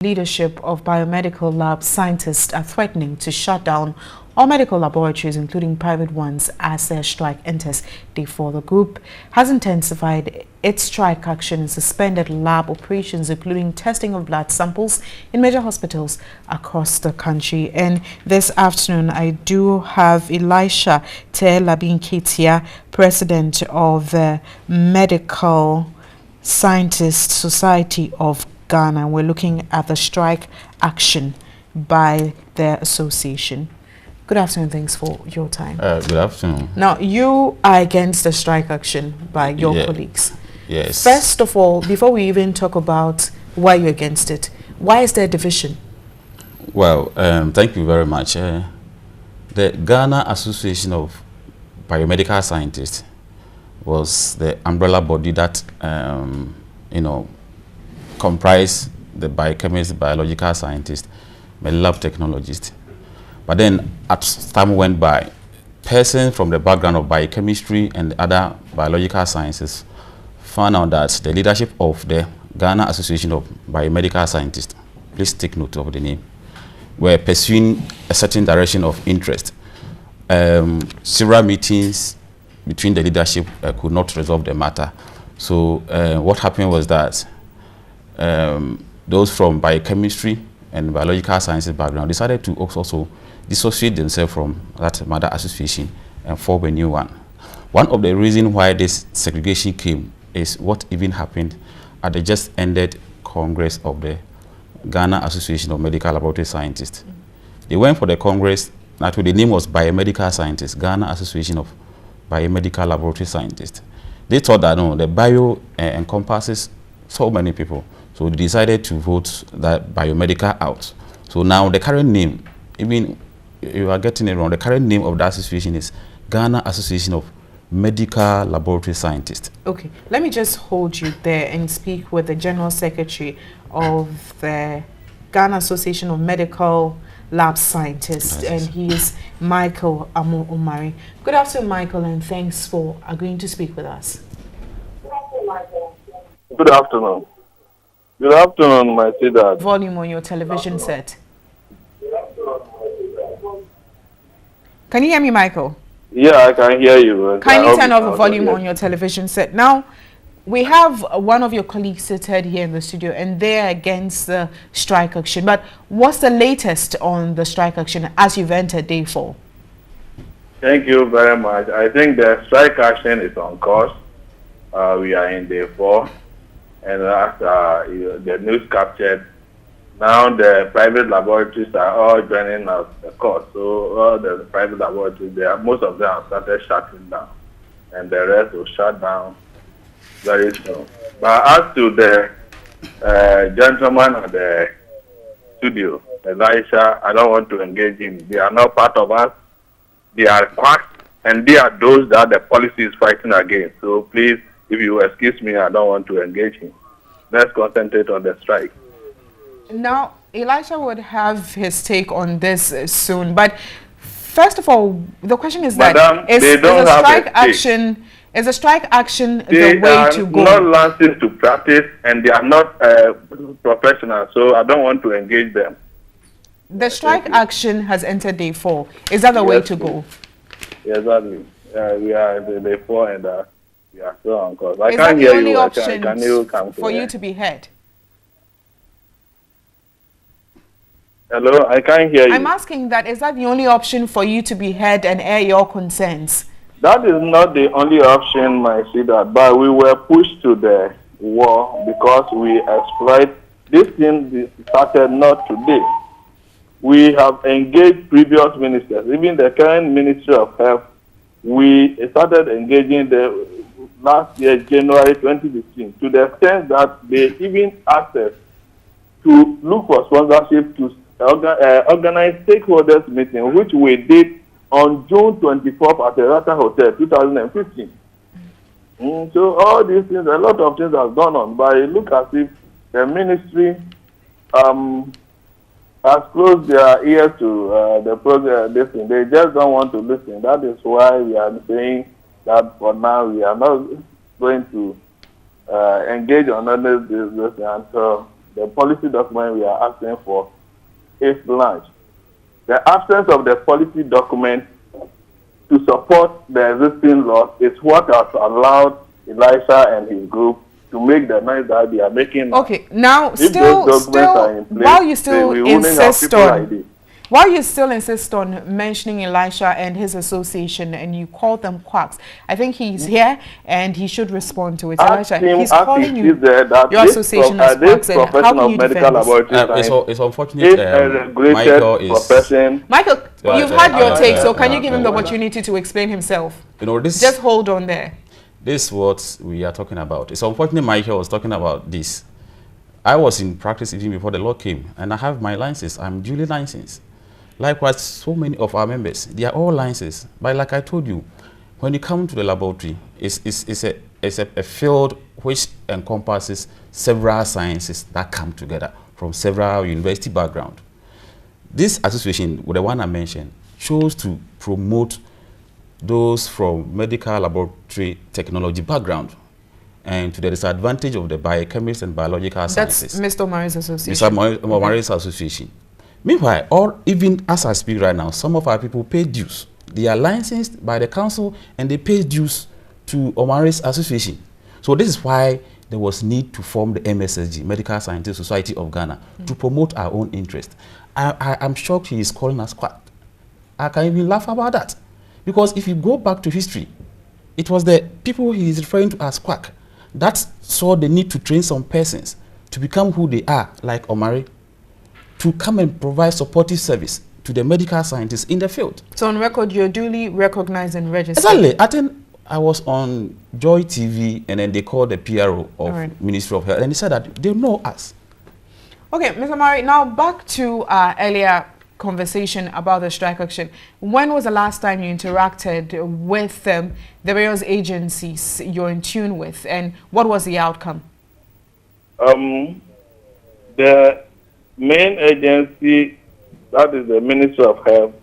Leadership of biomedical lab scientists are threatening to shut down all medical laboratories, including private ones, as their strike enters day 4. The group has intensified its strike action and suspended lab operations, including testing of blood samples in major hospitals across the country. And this afternoon, I do have Elisha Labin-Ketia, president of the Medical Scientists Society of Ghana. We're looking at the strike action by their association. Good afternoon. Thanks for your time. Good afternoon. Now, you are against the strike action by your colleagues. Yes. First of all, before we even talk about why you're against it, why is there division? Well, thank you very much. The Ghana Association of Biomedical Scientists was the umbrella body that, comprise the biochemists, biological scientists, lab technologists. But then, as time went by, persons from the background of biochemistry and other biological sciences found out that the leadership of the Ghana Association of Biomedical Scientists, please take note of the name, were pursuing a certain direction of interest. Several meetings between the leadership could not resolve the matter. So what happened was that those from biochemistry and biological sciences background decided to also dissociate themselves from that mother association and form a new one. One of the reasons why this segregation came is what even happened at the just ended Congress of the Ghana Association of Medical Laboratory Scientists. They went for the Congress, actually the name was Biomedical Scientists, Ghana Association of Biomedical Laboratory Scientists. They thought that no, the bio encompasses so many people. So they decided to vote that biomedical out. So now the current name, even you are getting it wrong, the current name of the association is Ghana Association of Medical Laboratory Scientists. Okay, let me just hold you there and speak with the General Secretary of the Ghana Association of Medical Lab Scientists, and he is Michael Omari. Good afternoon, Michael, and thanks for agreeing to speak with us. Good afternoon. Good afternoon, my sister. Volume on your television set. Can you hear me, Michael? Yeah, I can hear you. Kindly turn off the volume on your television set. Now, we have one of your colleagues seated here in the studio, and they're against the strike action. But what's the latest on the strike action as you've entered day 4? Thank you very much. I think the strike action is on course. We are in day 4. And as the news captured, now the private laboratories are all joining us the cause. So all the private laboratories, most of them have started shutting down, and the rest will shut down very soon. But as to the gentleman at the studio, Elisha, I don't want to engage him. They are not part of us. They are quacks, and they are those that the policy is fighting against. So please, if you excuse me, I don't want to engage him. Let's concentrate on the strike. Now, Elisha would have his take on this soon, but first of all, the question is Madam, is the strike action the way to go? They are not licensed to practice, and they are not professionals, so I don't want to engage them. The strike action has entered day 4. Is that the way to go? Exactly. We are in day 4, and we are still on course. I can't hear you. Can you come for you to be heard? Hello, I can't hear you. I'm asking that, is that the only option for you to be heard and air your concerns? That is not the only option, my sister, but we were pushed to the war because we exploit. This thing started not today. We have engaged previous ministers, even the current Ministry of Health. We started engaging the last year, January 2015, to the extent that they even asked us to look for sponsorship to organize stakeholders meeting, which we did on June 24th at the Rata Hotel, 2015. So all these things, a lot of things have gone on, but it looks as if the ministry has closed their ears to the program. They just don't want to listen. That is why we are saying that for now we are not going to engage on this until the policy document we are asking for is large. The absence of the policy document to support the existing laws is what has allowed Elisha and his group to make the noise that they are making. Okay, now if still, those documents are in place, while you still we wouldn't have insist people on, like this. while you still insist on mentioning Elisha and his association, and you call them quacks, I think he's here and he should respond to it. Elisha, he's calling you your association as quacks, and how do you defend this? It's unfortunate. Michael is profession. Michael, you've had your take, so can you give him the opportunity to explain himself? You know, this. Just hold on there. This is what we are talking about. It's unfortunate Michael was talking about this. I was in practice even before the law came, and I have my license. I'm duly licensed. Likewise, so many of our members, they are all licensed. But like I told you, when you come to the laboratory, it's a field which encompasses several sciences that come together from several university background. This association, with the one I mentioned, chose to promote those from medical laboratory technology background and to the disadvantage of the biochemists and biological sciences. That's Mr. Omari's association. Mr. Omari's association. Meanwhile, or even as I speak right now, some of our people pay dues. They are licensed by the council and they pay dues to Omari's association. So this is why there was need to form the MSSG, Medical Scientific Society of Ghana, to promote our own interest. I'm shocked he is calling us quack. I can even laugh about that. Because if you go back to history, it was the people he is referring to as quack that saw the need to train some persons to become who they are, like Omari, to come and provide supportive service to the medical scientists in the field. So on record, you're duly recognized and registered. Exactly. I think I was on Joy TV and then they called the PRO of Ministry of Health and they said that they know us. Okay, Mr. Omari, now back to our earlier conversation about the strike action. When was the last time you interacted with the various agencies you're in tune with, and what was the outcome? The main agency, that is the Ministry of Health,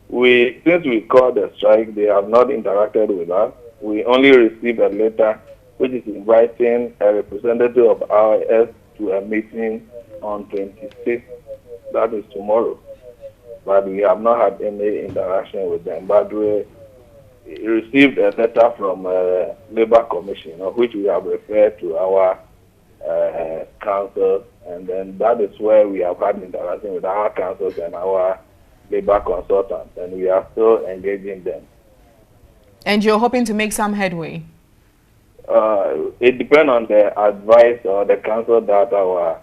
since we called the strike, they have not interacted with us. We only received a letter which is inviting a representative of RS to a meeting on 26th, that is tomorrow. But we have not had any interaction with them. But we received a letter from Labor Commission, which we have referred to our council, and then that is where we have had interaction with our councils and our labor consultants, and we are still engaging them. And you're hoping to make some headway? It depends on the advice or the counsel that our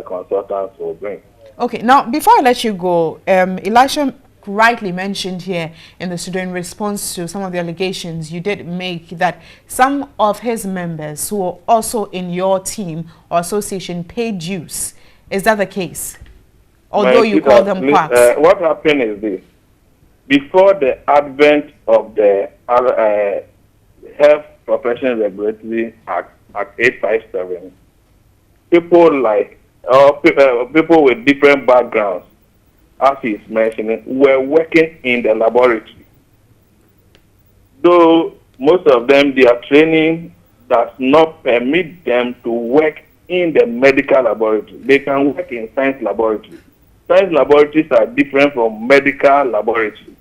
consultants will bring. Okay, now before I let you go, Elisha rightly mentioned here in the studio in response to some of the allegations you did make that some of his members who are also in your team or association pay dues. Is that the case? Although you call them quacks. What happened is this. Before the advent of the Health Profession Regulatory Act 857, people like people with different backgrounds, as he's mentioning, were working in the laboratory. Though most of them, their training does not permit them to work in the medical laboratory. They can work in science laboratories. Science laboratories are different from medical laboratories.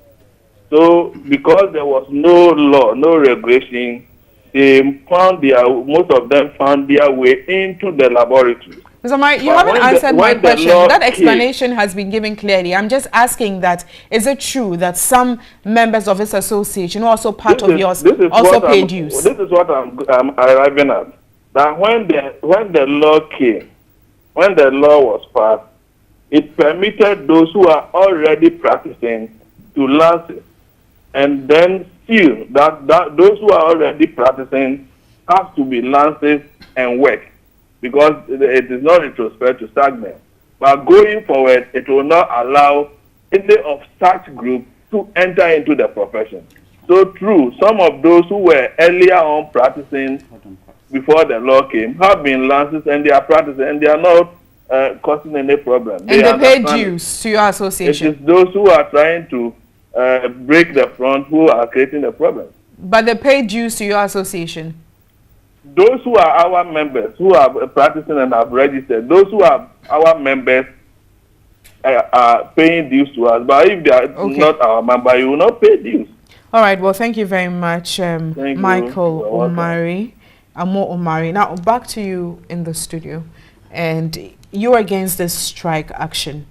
So because there was no law, no regulation, most of them found their way into the laboratories. Mr. Omari, you haven't answered my question. That explanation has been given clearly. I'm just asking that, is it true that some members of this association, also part of yours, also pay dues? This is what I'm arriving at. That when the law came, when the law was passed, it permitted those who are already practicing to license, and then still that those who are already practicing have to be licensed and work, because it is not retrospect to stagnant. But going forward, it will not allow any of such group to enter into the profession. So true, some of those who were earlier on practicing before the law came have been licensed and they are practicing and they are not causing any problem. And they pay dues to your association. It is those who are trying to break the front who are creating the problem. But they pay dues to your association. those who are our members, who are practicing and have registered, those who are our members are paying dues to us. But if they are not our member, you will not pay dues. All right. Well, thank you very much, Michael Omari. Amo Omari. Now, back to you in the studio. And you're against this strike action.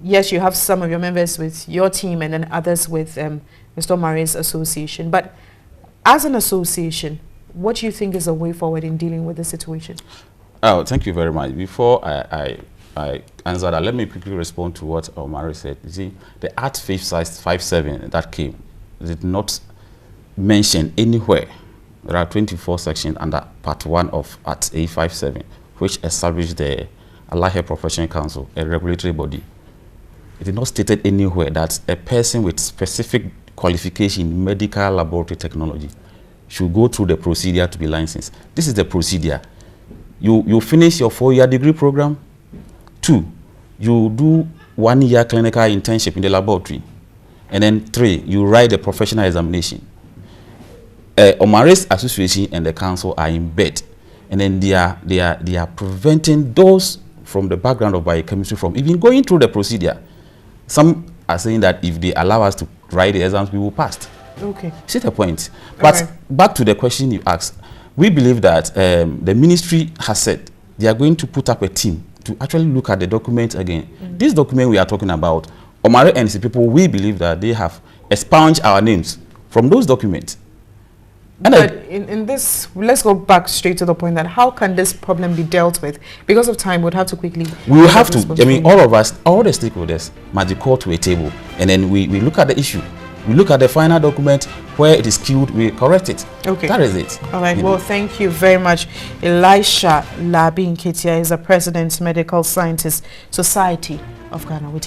Yes, you have some of your members with your team and then others with Mr. Omari's association. But as an association, what do you think is a way forward in dealing with the situation? Oh, thank you very much. Before I answer that, let me quickly respond to what Omari said. You see, the Act 57 that came did not mention anywhere. There are 24 sections under Part 1 of Act A57, which established the Allied Health Professional Council, a regulatory body. It did not stated anywhere that a person with specific qualification in medical laboratory technology should go through the procedure to be licensed. This is the procedure. You finish your 4-year degree program. 2, you do 1-year clinical internship in the laboratory. And then 3, you write a professional examination. Omari's association and the council are in bed. And then they are preventing those from the background of biochemistry from even going through the procedure. Some are saying that if they allow us to write the exams, we will pass. Okay. See the point. But back to the question you asked, we believe that the ministry has said they are going to put up a team to actually look at the document again. This document we are talking about, Omari and his people, we believe that they have expunged our names from those documents. And but in this, let's go back straight to the point that how can this problem be dealt with? Because of time, we'd have to quickly... We will have to, I mean, all of us, all the stakeholders must be called to a table. And then we look at the issue. We look at the final document, where it is skewed, we correct it. Okay. That is it. All right. Well, thank you very much. Elisha Labi Nketia is a President Medical Scientist Society of Ghana.